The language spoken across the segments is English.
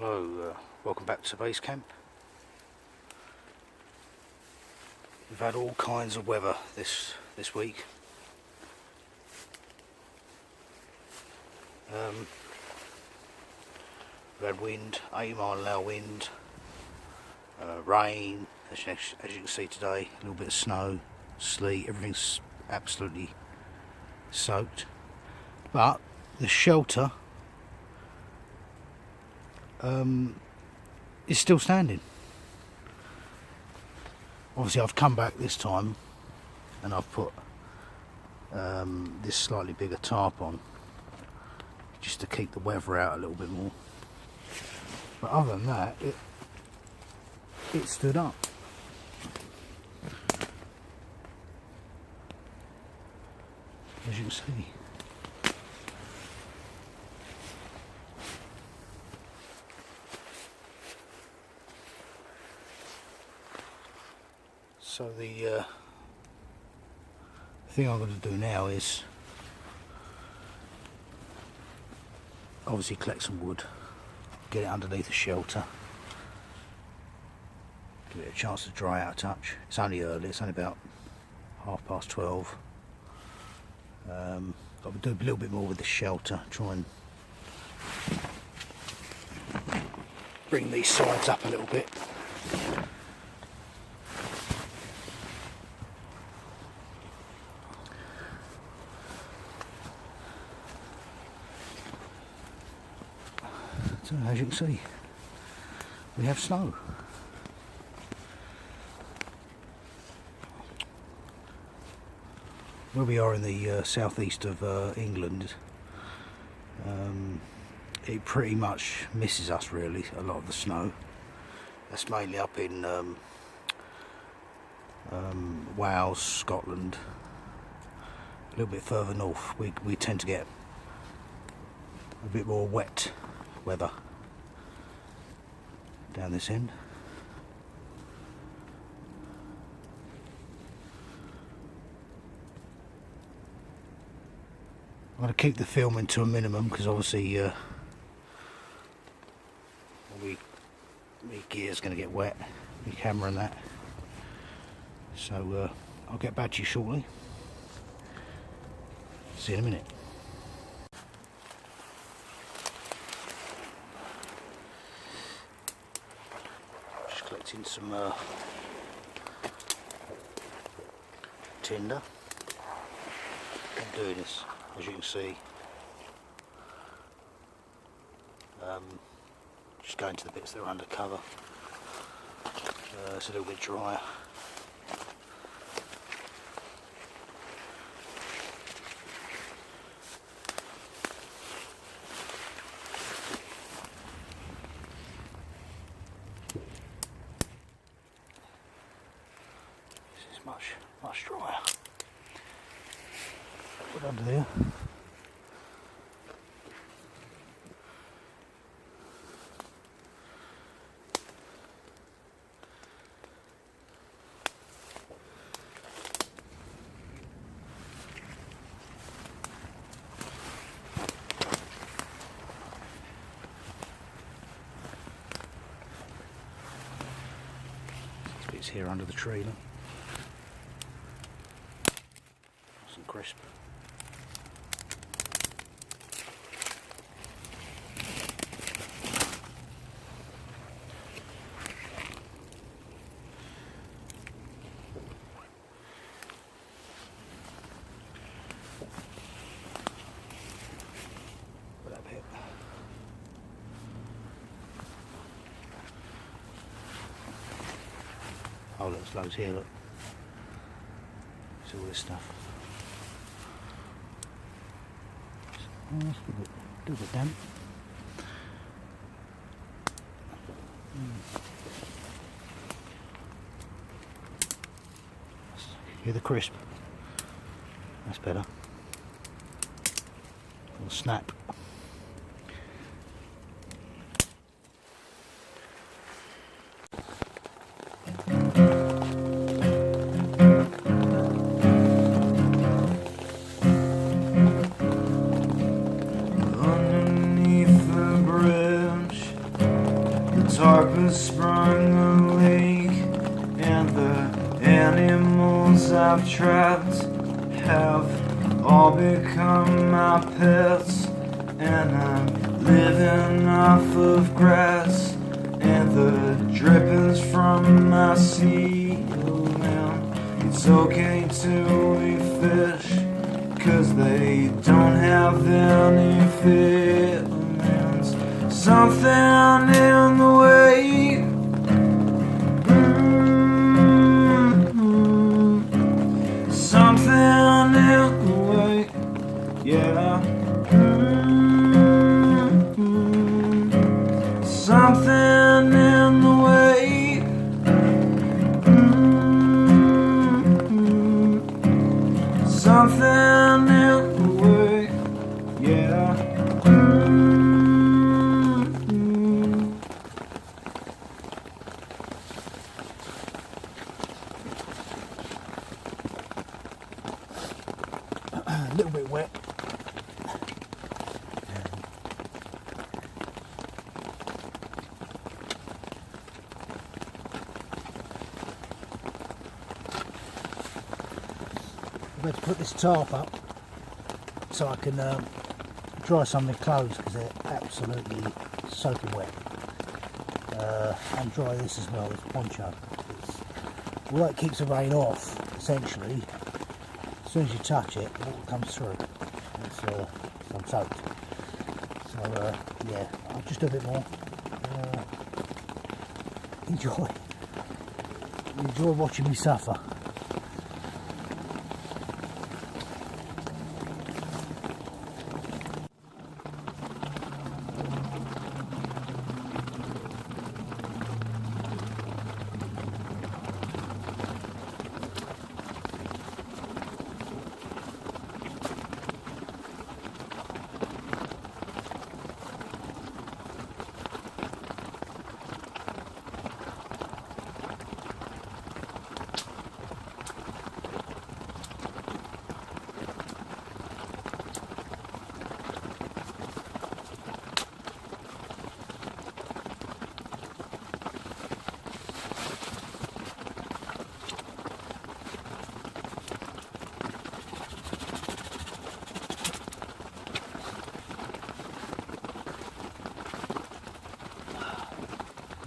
Hello, welcome back to base camp. We've had all kinds of weather this week. We've had wind, 80-mile-an-hour wind, rain, as you can see today, a little bit of snow, sleet, everything's absolutely soaked. But the shelter is still standing. Obviously I've come back this time and I've put this slightly bigger tarp on just to keep the weather out a little bit more, but other than that it stood up. As you can see. So the thing I'm going to do now is obviously collect some wood, get it underneath the shelter, give it a chance to dry out a touch. It's only early, it's only about 12:30. Got to do a little bit more with the shelter, try and bring these sides up a little bit. So as you can see, we have snow. Where we are in the southeast of England, it pretty much misses us really, a lot of the snow. That's mainly up in Wales, Scotland, a little bit further north. We tend to get a bit more wet weather down this end. I'm going to keep the filming to a minimum because obviously my gear's going to get wet, my camera and that. So I'll get back to you shortly. See you in a minute. Just collecting some tinder. I'm doing this, as you can see, just going to the bits that are under cover. It's a little bit drier. This is much drier. Put under there. These bits here under the tree, look. Nice and crisp. Oh look, there's loads here, look. See all this stuff. Oh, that's a little bit damp. Hear the crisp? That's better. Little snap. I've trapped have all become my pets, and I'm living off of grass and the drippings from my ceiling. It's okay to eat fish, 'cause they don't have any feelings. Something in the way, something in the way, yeah. Something in the way, something in the way, yeah. A little bit wet. I'm going to put this tarp up so I can dry some of the clothes, because they're absolutely soaking wet, and dry this as well, this poncho. Although it keeps the rain off, essentially, as soon as you touch it, the water comes through. It's I'm soaked. So yeah, I'll just do a bit more. Enjoy watching me suffer.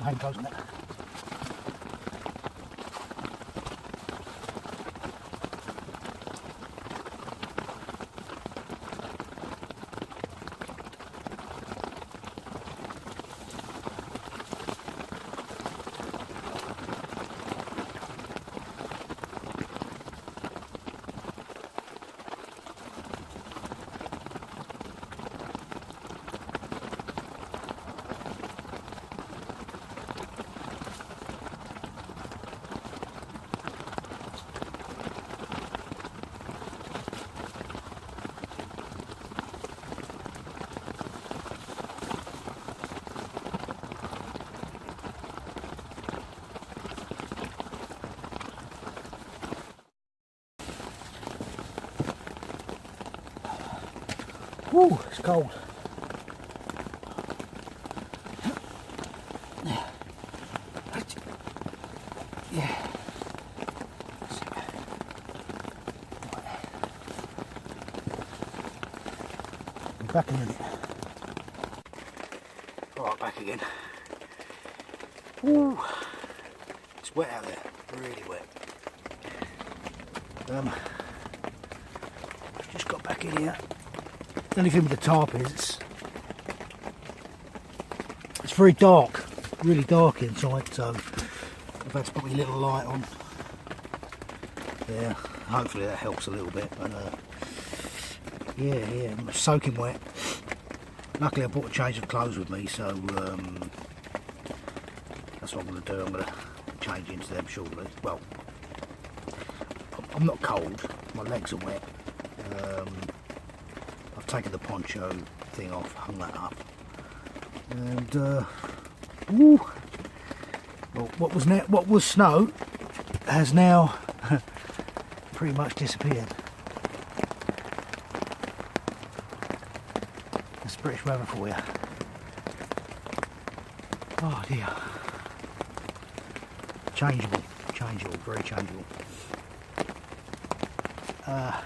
Hand closing it. Woo, it's cold. Yeah. I'm back in a minute. Alright, back again. Woo. It's wet out there, really wet. Just got back in here. The only thing with the tarp is it's very dark, really dark inside, so I've had to put my little light on. Yeah, hopefully that helps a little bit, but yeah, I'm soaking wet. Luckily I brought a change of clothes with me, so that's what I'm going to do. I'm going to change into them shortly. Well, I'm not cold, my legs are wet. I've taken the poncho thing off, hung that up, and woo, well, what was snow has now pretty much disappeared. That's British weather for you. Oh dear. Changeable, very changeable. Right,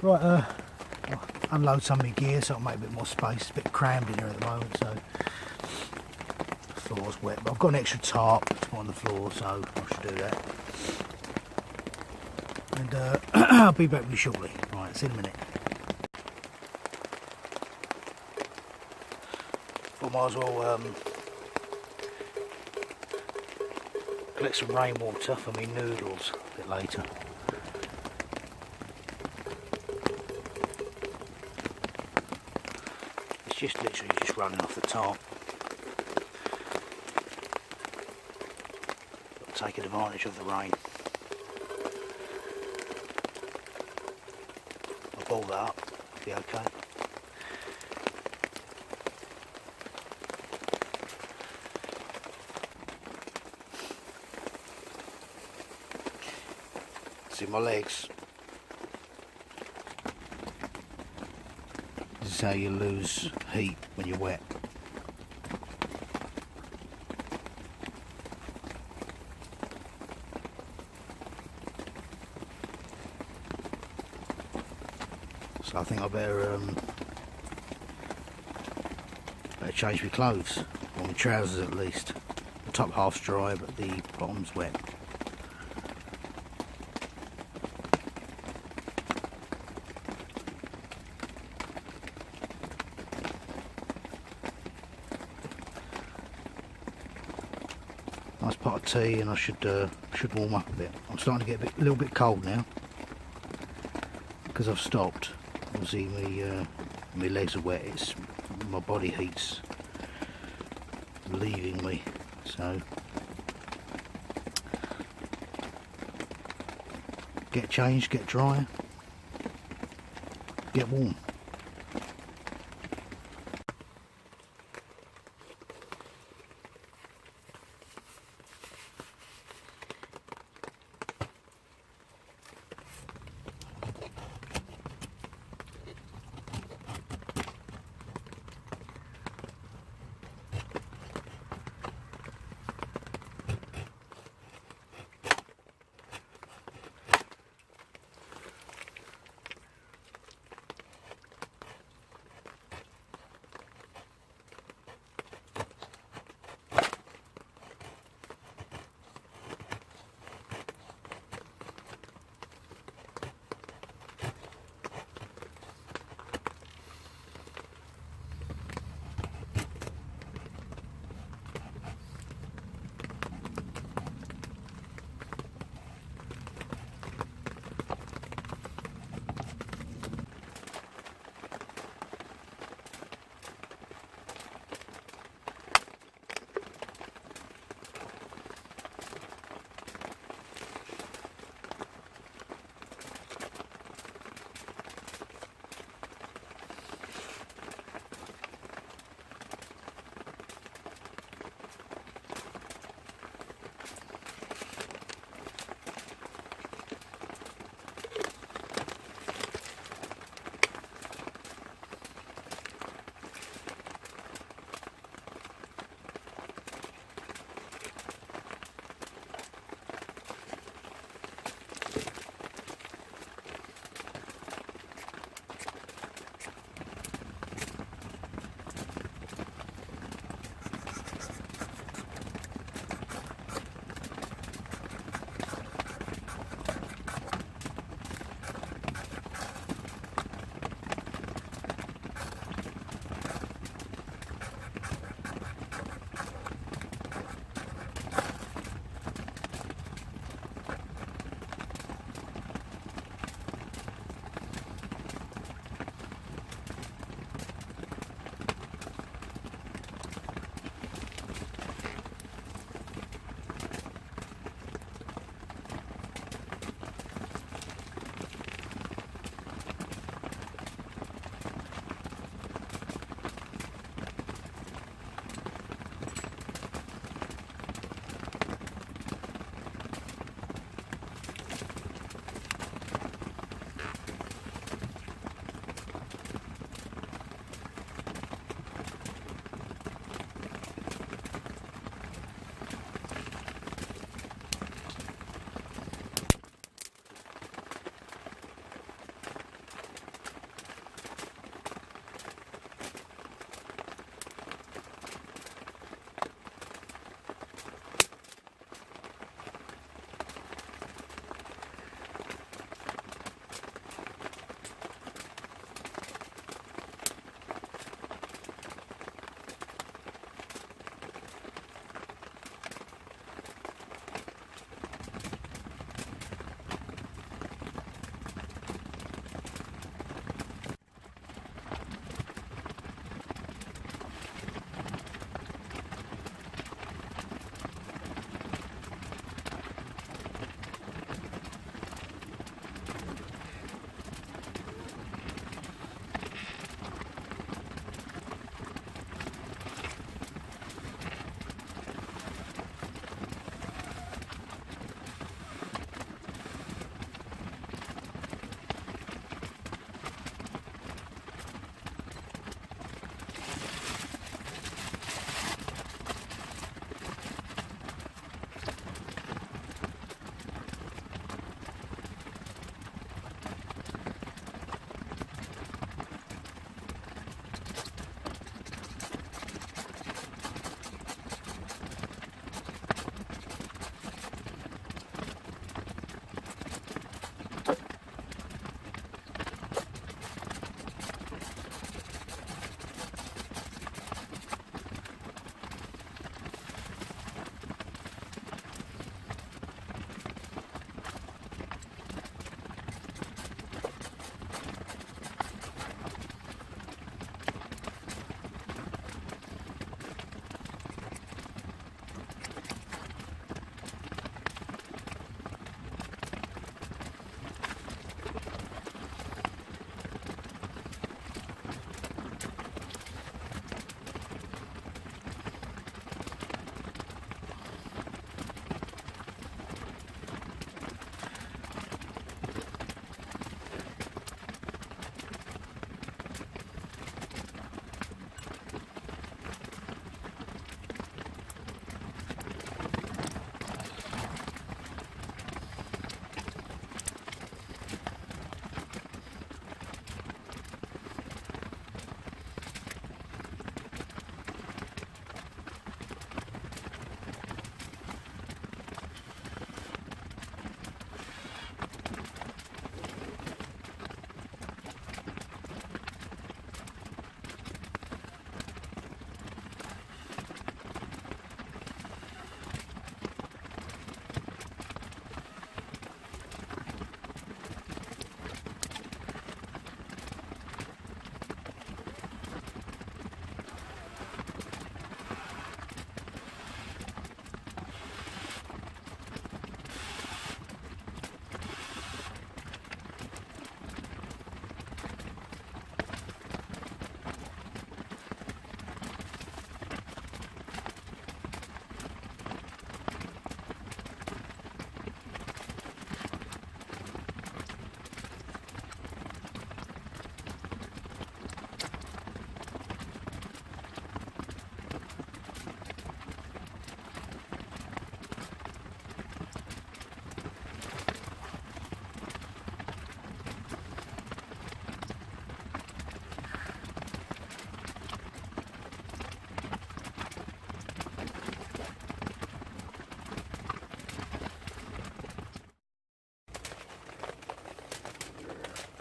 I'll unload some of my gear so I'll make a bit more space. A bit crammed in here at the moment, so the floor's wet. But I've got an extra tarp to put on the floor, so I should do that. And I'll be back with you shortly. Right, see you in a minute. Thought might as well collect some rainwater for me noodles a bit later. It's just literally just running off the top. Taking advantage of the rain. I'll ball that up, be okay. See my legs. This is how you lose heat when you're wet. So I think I better change my clothes, or my trousers at least. The top half's dry, but the bottom's wet. Nice pot of tea, and I should warm up a bit. I'm starting to get a little bit cold now because I've stopped. Obviously, my legs are wet. It's my body heat's leaving me, so get changed, get dry, get warm.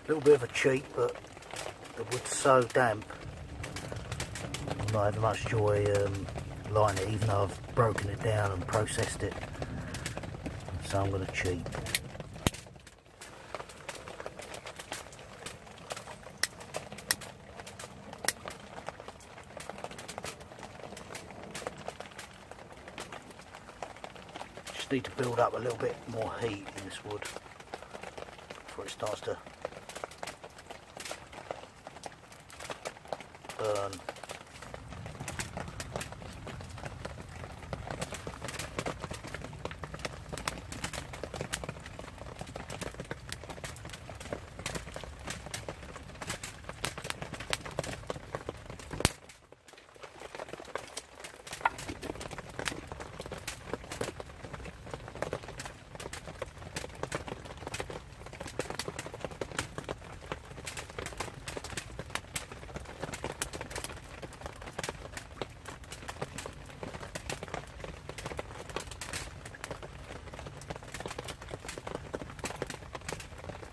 little bit of a cheat, but the wood's so damp. I'm not having much joy lighting it, even though I've broken it down and processed it. So I'm going to cheat. Just need to build up a little bit more heat in this wood before it starts to burn.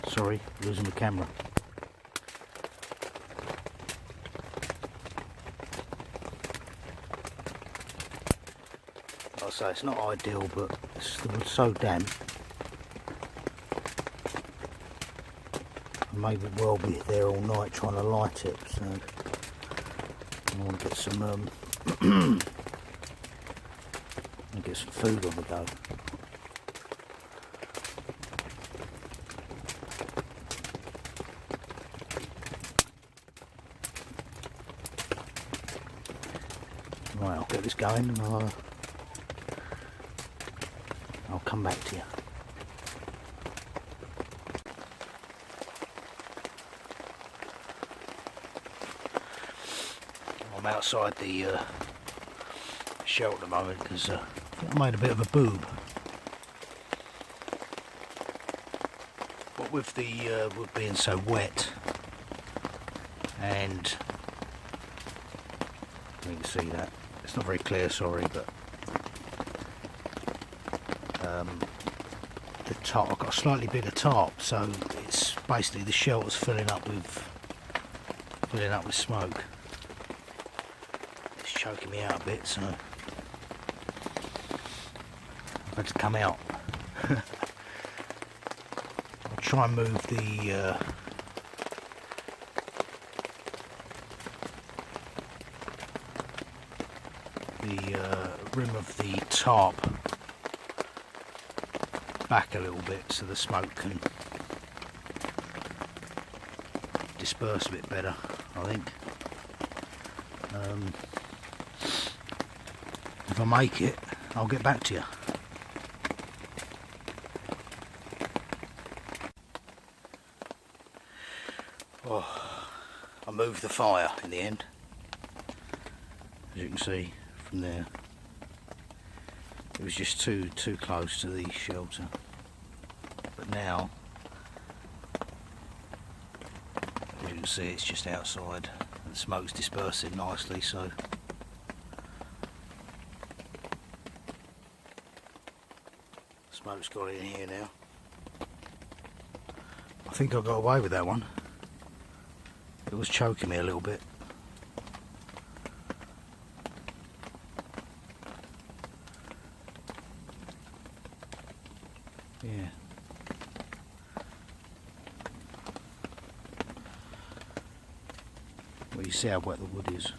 Sorry, losing the camera. Like I say, it's not ideal, but the wood's so damp. I may well be there all night trying to light it, so I want to get some get some food on the go. Right, I'll get this going and I'll come back to you. I'm outside the shelter at the moment because I think I made a bit of a boob. What with the wood being so wet, and you can see that it's not very clear, sorry, but the top, I've got a slightly bigger top, so it's basically the shelter's filling up with smoke. It's choking me out a bit, so I've had to come out. I'll try and move the rim of the tarp back a little bit so the smoke can disperse a bit better, I think. If I make it, I'll get back to you. Oh, I moved the fire in the end, as you can see from there. It was just too close to the shelter, but now, as you can see, it's just outside and the smoke's dispersing nicely, so smoke's got in here now. I think I got away with that one. It was choking me a little bit. Yeah. Well, you see how wet the wood is.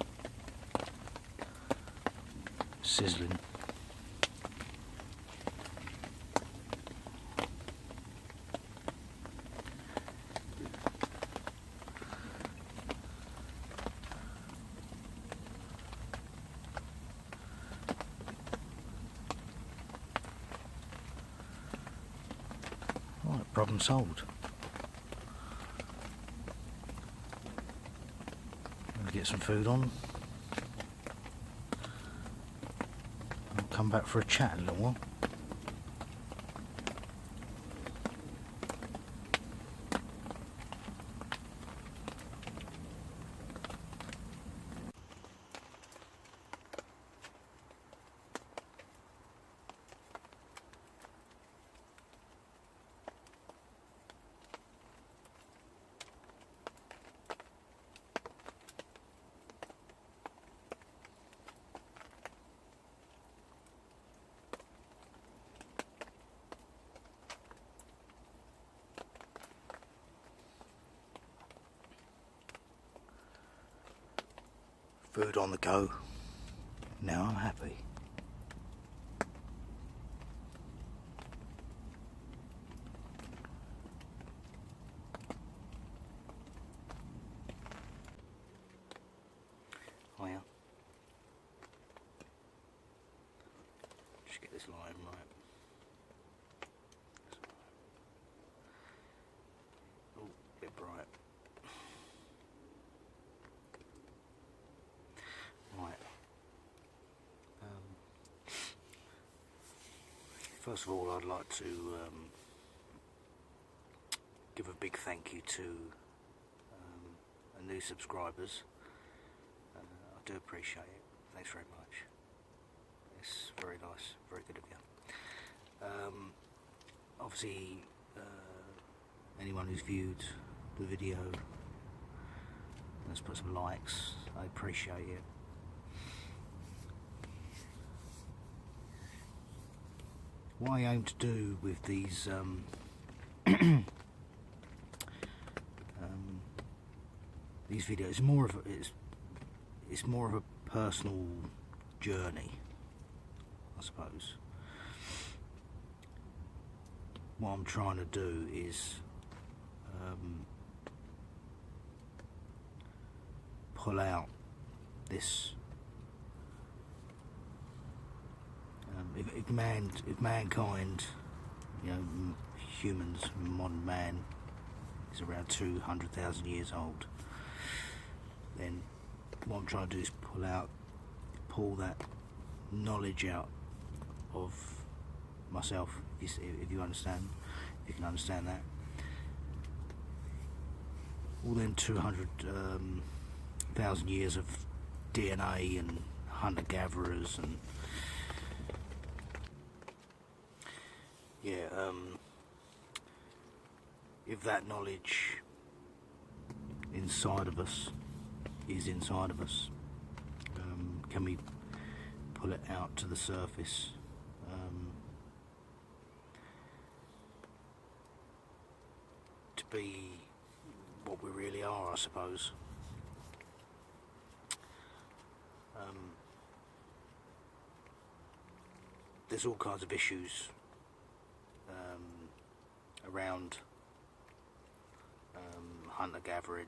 Sizzling. Right, problem solved. I'll get some food on. I'll come back for a chat in a little while. Food on the go. Now I'm happy. Oh yeah. Just get this line right. Oh, a bit bright. Right. First of all, I'd like to give a big thank you to the new subscribers. I do appreciate it. Thanks very much. It's very nice, very good of you. Obviously, anyone who's viewed the video, let's put some likes. I appreciate it. What I aim to do with these these videos is more of it's more of a personal journey, I suppose. What I'm trying to do is pull out this. If mankind, you know, humans, modern man, is around 200,000 years old, then what I'm trying to do is pull that knowledge out of myself. If you understand, if you can understand that. All them 200,000 years of DNA and hunter-gatherers and if that knowledge inside of us is inside of us, can we pull it out to the surface? To be what we really are, I suppose. There's all kinds of issues around hunter-gathering,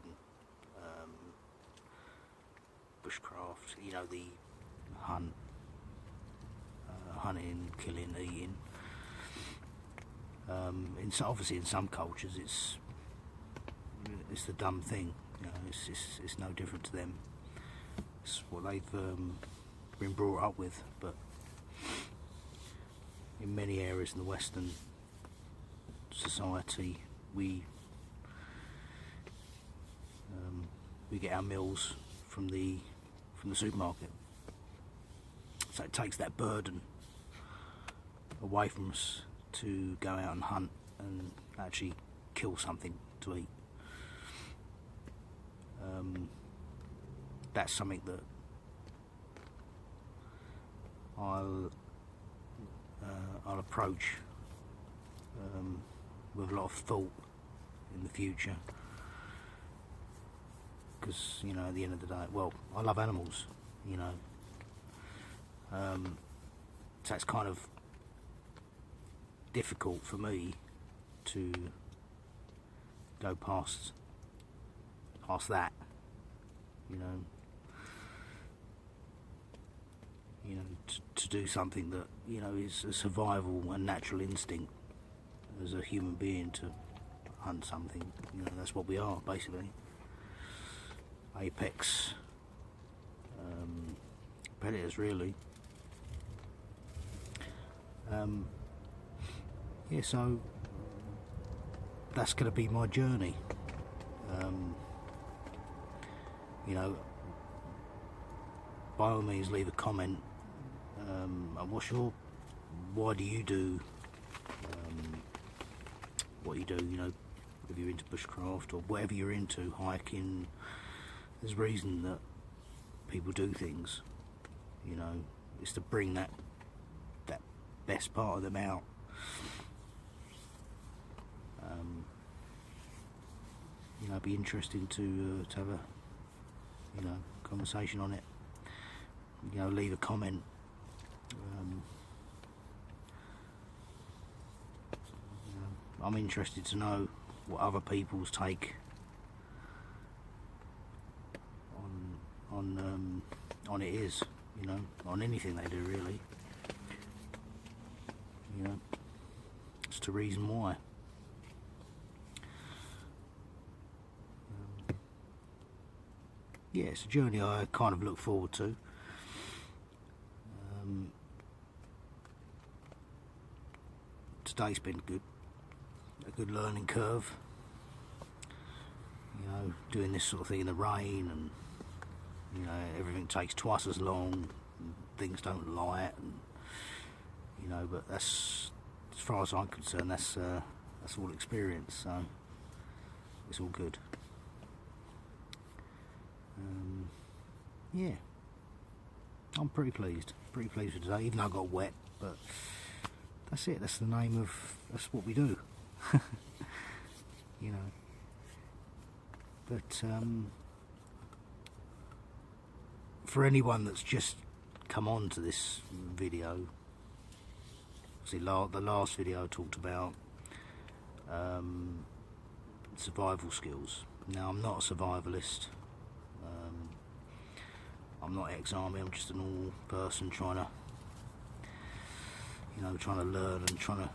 bushcraft, you know, the hunting, killing, eating. Obviously in some cultures it's the dumb thing, you know, it's no different to them. It's what they've been brought up with, but in many areas in the Western society we get our meals from the supermarket, so it takes that burden away from us to go out and hunt and actually kill something to eat. That's something that I'll approach with a lot of thought in the future, because, you know, at the end of the day, well, I love animals, you know, so it's kind of difficult for me to go past that, you know, to do something that, you know, is a survival and natural instinct as a human being, to hunt something. You know, that's what we are, basically. Apex predators, really. Yeah, so that's going to be my journey. You know, by all means leave a comment. Why do you do what you do, you know, if you're into bushcraft or whatever you're into, hiking. There's a reason that people do things, you know. It's to bring that best part of them out. You know, it'd be interesting to have a, you know, conversation on it. you know, leave a comment. I'm interested to know what other people's take on it is, you know, on anything they do really. You know, it's the reason why. Yeah, it's a journey I kind of look forward to. Today's been good, a good learning curve. You know, doing this sort of thing in the rain, and you know, everything takes twice as long, and things don't light, and you know, but that's, as far as I'm concerned, that's all experience, so it's all good. Yeah, I'm pretty pleased with today, even though I got wet, but that's it, that's the name of, that's what we do. You know, but for anyone that's just come on to this video, see, the last video I talked about survival skills. Now, I'm not a survivalist, I'm not ex-army, I'm just a normal person trying to, you know, trying to learn and trying to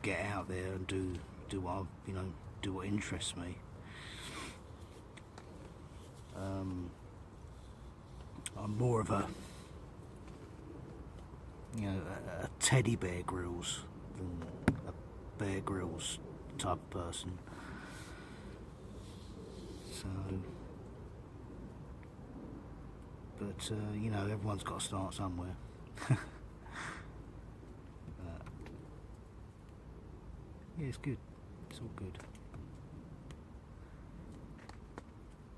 get out there and do what I, you know, do what interests me. I'm more of a, you know, a teddy bear grills than a Bear Grylls type of person. So, but you know, everyone's got to start somewhere. Yeah, it's good. It's all good.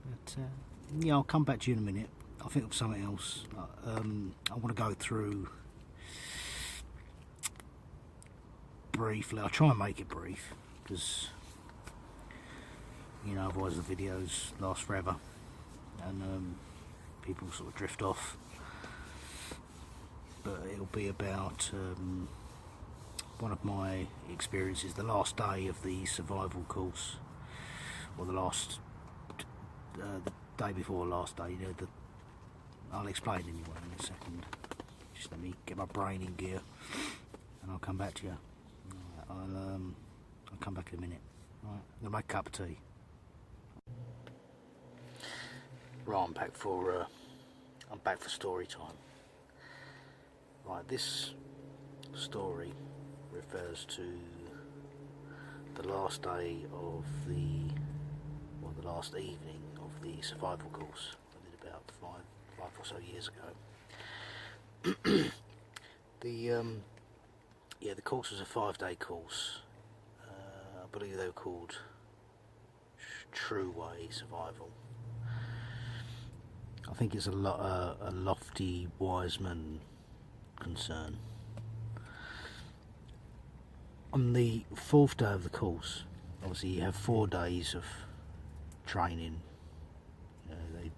But yeah, I'll come back to you in a minute. I'll think of something else. I want to go through briefly. I'll try and make it brief, because you know, otherwise the videos last forever and people sort of drift off. But it'll be about one of my experiences, the last day of the survival course, or the day before last day. You know, I'll explain anyway in a second. Just let me get my brain in gear, and I'll come back to you. I'll come back in a minute. Right, I'm gonna make a cup of tea. Right, I'm back for story time. Right, this story refers to the last day of the last evening of the survival course I did about five or so years ago. The course was a 5-day course. I believe they were called True Way Survival. I think it's a lofty Wiseman concern. On the 4th day of the course, obviously you have 4 days of training. You know, they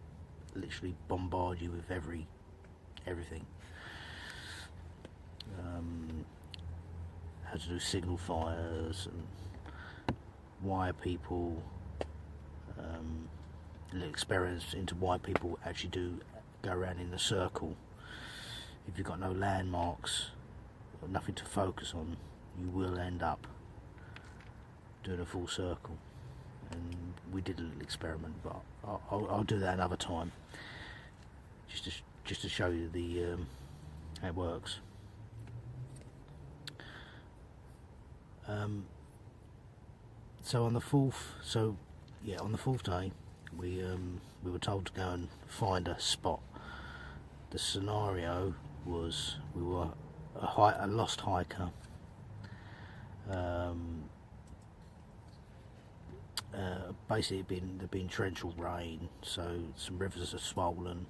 literally bombard you with everything. How to do signal fires and why people, little experiments into why people actually do go around in a circle. If you've got no landmarks or nothing to focus on, you will end up doing a full circle. And we did a little experiment, but I'll do that another time, just to show you how it works. So on the 4th day, we were told to go and find a spot. The scenario was we were a lost hiker. Basically, there'd been torrential rain, so some rivers are swollen.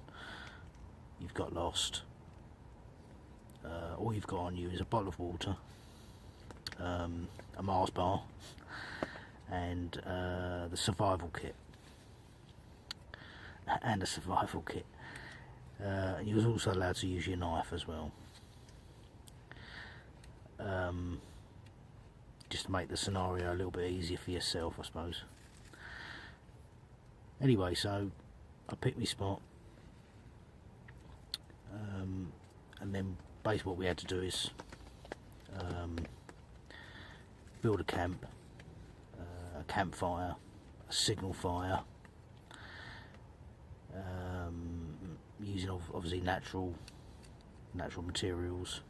You've got lost. All you've got on you is a bottle of water, a Mars bar, and the survival kit, You was also allowed to use your knife as well, just to make the scenario a little bit easier for yourself, I suppose. Anyway, so I picked my spot, and then basically what we had to do is build a camp, a campfire, a signal fire, using obviously natural materials.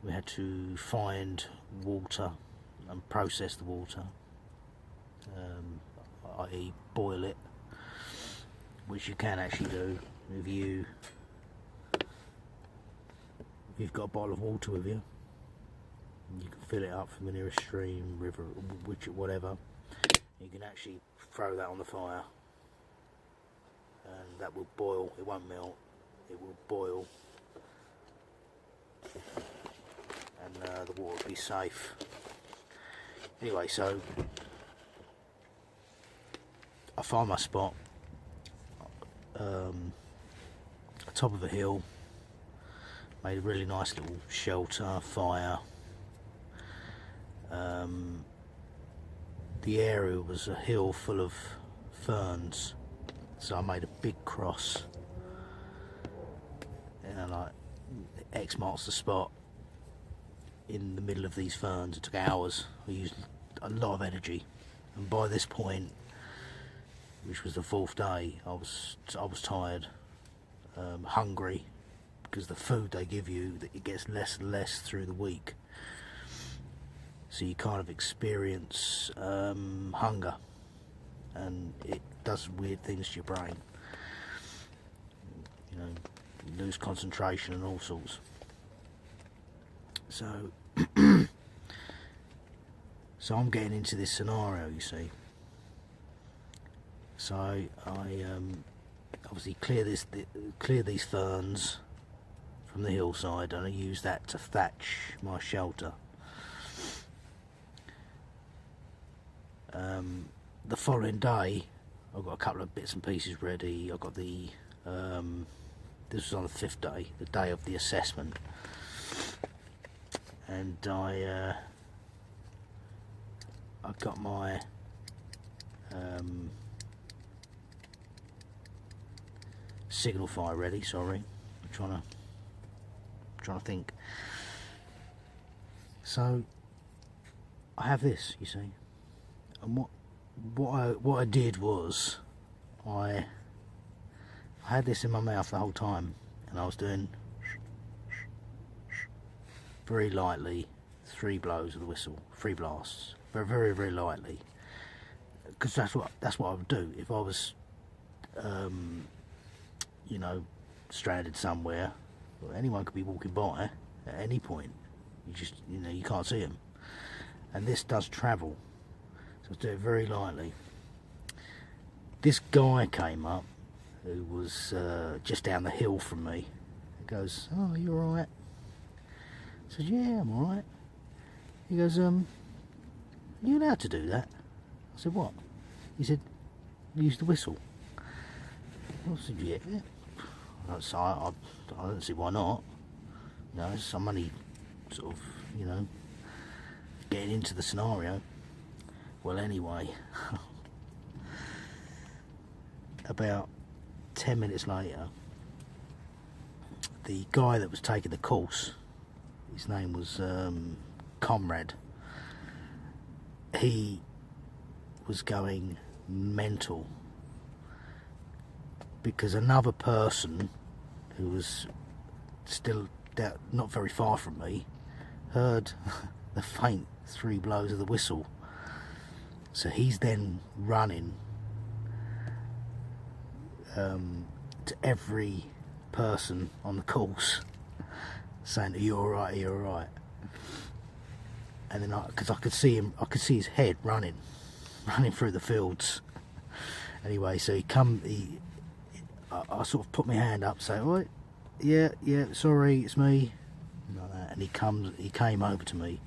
We had to find water and process the water, i.e. boil it, which you can actually do if you've got a bottle of water with you. You can fill it up from the nearest stream, river, whatever. You can actually throw that on the fire, and that will boil. It won't melt, it will boil, and the water will be safe. Anyway, so I find my spot, top of a hill, made a really nice little shelter, fire. The area was a hill full of ferns, so I made a big cross, and like X marks the spot in the middle of these ferns. It took hours. I used a lot of energy, and by this point, which was the 4th day, I was tired, hungry, because the food they give you, it gets less and less through the week. So you kind of experience hunger, and it does weird things to your brain. You know, you lose concentration and all sorts. So, so I'm getting into this scenario, you see. So I obviously clear these ferns from the hillside, and I use that to thatch my shelter. The following day, I've got a couple of bits and pieces ready. I got the this was on the 5th day, the day of the assessment, and I got my signal fire ready. Sorry, I'm trying to think. So I have this, you see. And what I did was I had this in my mouth the whole time, and I was doing very lightly, 3 blows of the whistle, 3 blasts, very, very, very lightly, because that's what I would do if I was, you know, stranded somewhere. Well, anyone could be walking by at any point. You can't see them, and this does travel. So I do it very lightly. This guy came up who was just down the hill from me. He goes, "Oh, you alright?" I said, "Yeah, I'm alright." He goes, "Are you allowed to do that?" I said, "What?" He said, "Use the whistle." I said, "Yeah." So I don't see why not. You know, I'm only sort of, you know, getting into the scenario. Well, anyway, about 10 minutes later, the guy that was taking the course, his name was Comrade, he was going mental, because another person who was still not very far from me heard the faint 3 blows of the whistle. So he's then running to every person on the course, saying, "Are you alright? Are you alright?" And then, because I could see his head running through the fields. Anyway, so I sort of put my hand up, say, "Alright, yeah, sorry, it's me," like that. And he came over to me,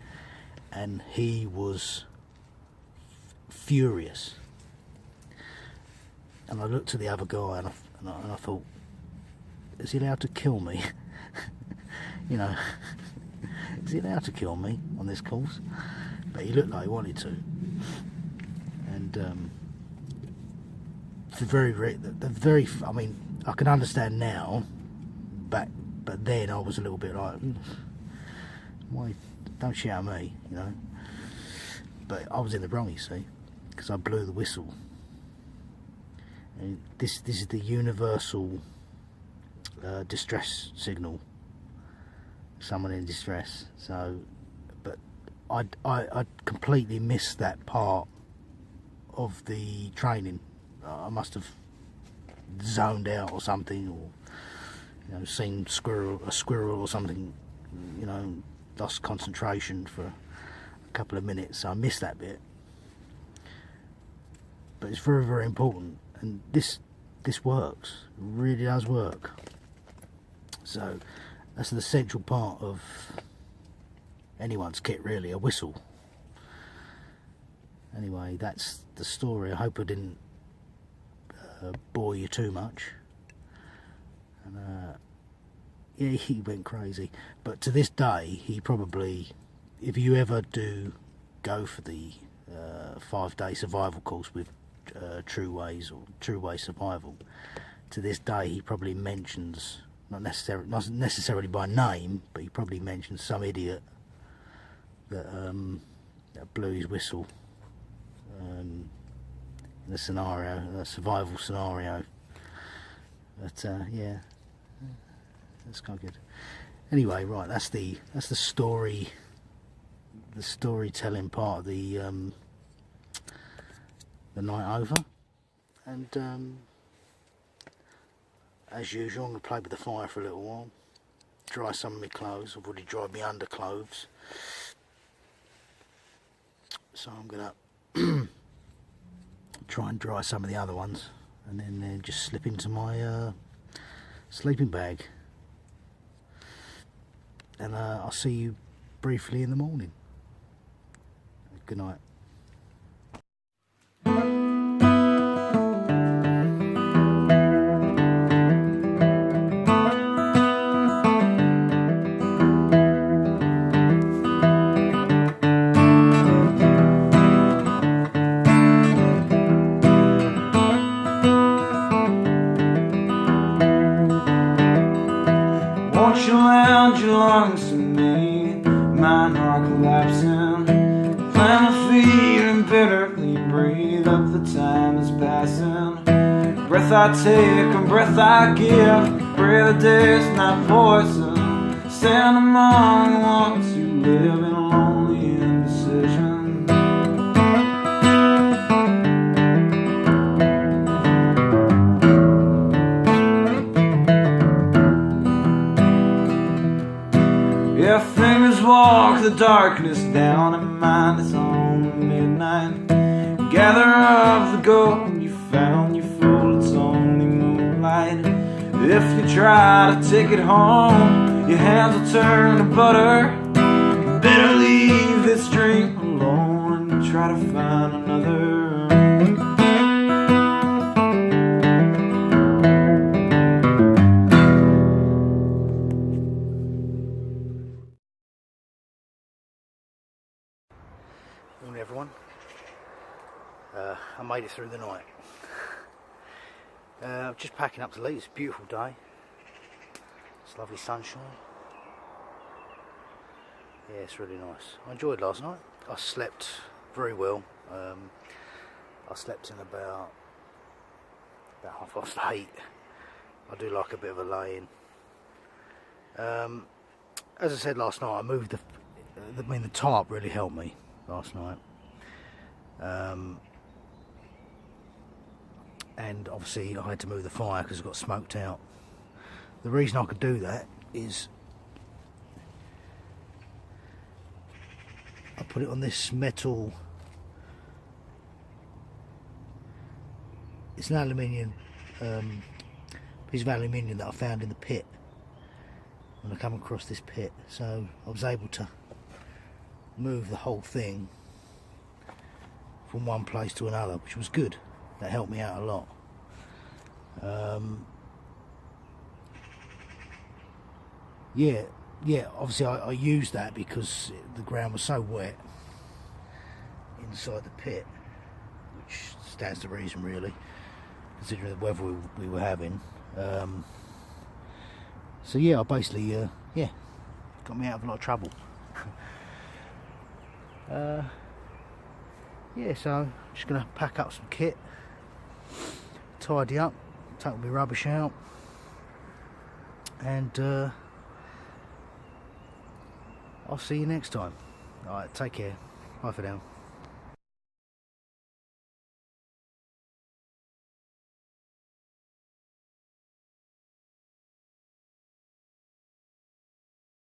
and he was furious. And I looked at the other guy, and I thought, is he allowed to kill me? You know, is he allowed to kill me on this course? But he looked like he wanted to. And I mean, I can understand now, but then I was a little bit like, why, don't shout at me, you know. But I was in the wrong, you see, because I blew the whistle. And this is the universal distress signal. Someone in distress. So, but I completely missed that part of the training. I must have zoned out or something, or you know, seen a squirrel or something. You know, lost concentration for a couple of minutes. So I missed that bit. But it's very, very important, and this works. It really does work. So that's the central part of anyone's kit, really, a whistle. Anyway, that's the story. I hope I didn't bore you too much. And yeah, he went crazy. But to this day, he probably, if you ever do go for the 5-day survival course with True Ways or True Way Survival, to this day he probably mentions, not necessarily by name, but he probably mentions some idiot that, that blew his whistle in a scenario, a survival scenario. But yeah, that's quite good. Anyway, right, that's the story, the storytelling part of the night over. And as usual, I'm going to play with the fire for a little while, dry some of my clothes. I've already dried my underclothes, so I'm going to try and dry some of the other ones, and then just slip into my sleeping bag. And I'll see you briefly in the morning. Good night. Won't you lend your lungs to me? Mine are collapsing. Plant my feet and bitterly breathe up the time that's passing. Breath I take and breath I give. Pray the day's not poison. Stand among the ones who live in lonely indecision. Yeah, fingers walk the darkness down, and mine is on midnight. Gather up the gold you found, you fool, it's only moonlight. If you try to take it home, your hands will turn to butter. Better leave this dream alone and try to find another. Morning everyone. I made it through the night. I'm just packing up to leave. It's a beautiful day. It's lovely sunshine. Yeah, it's really nice. I enjoyed last night. I slept very well. I slept in about 8:30. I do like a bit of a lay-in. As I said last night, I moved the tarp really helped me last night. And obviously I had to move the fire because it got smoked out. The reason I could do that is I put it on this metal, it's an aluminium piece of aluminium that I found in the pit when I come across this pit, so I was able to move the whole thing from one place to another, which was good. That helped me out a lot. Yeah, obviously I used that because the ground was so wet inside the pit, which stands to reason really, considering the weather we were having. So yeah, I basically got me out of a lot of trouble. Yeah, so I'm just going to pack up some kit, tidy up, take all my rubbish out, and I'll see you next time. Alright, take care. Bye for now.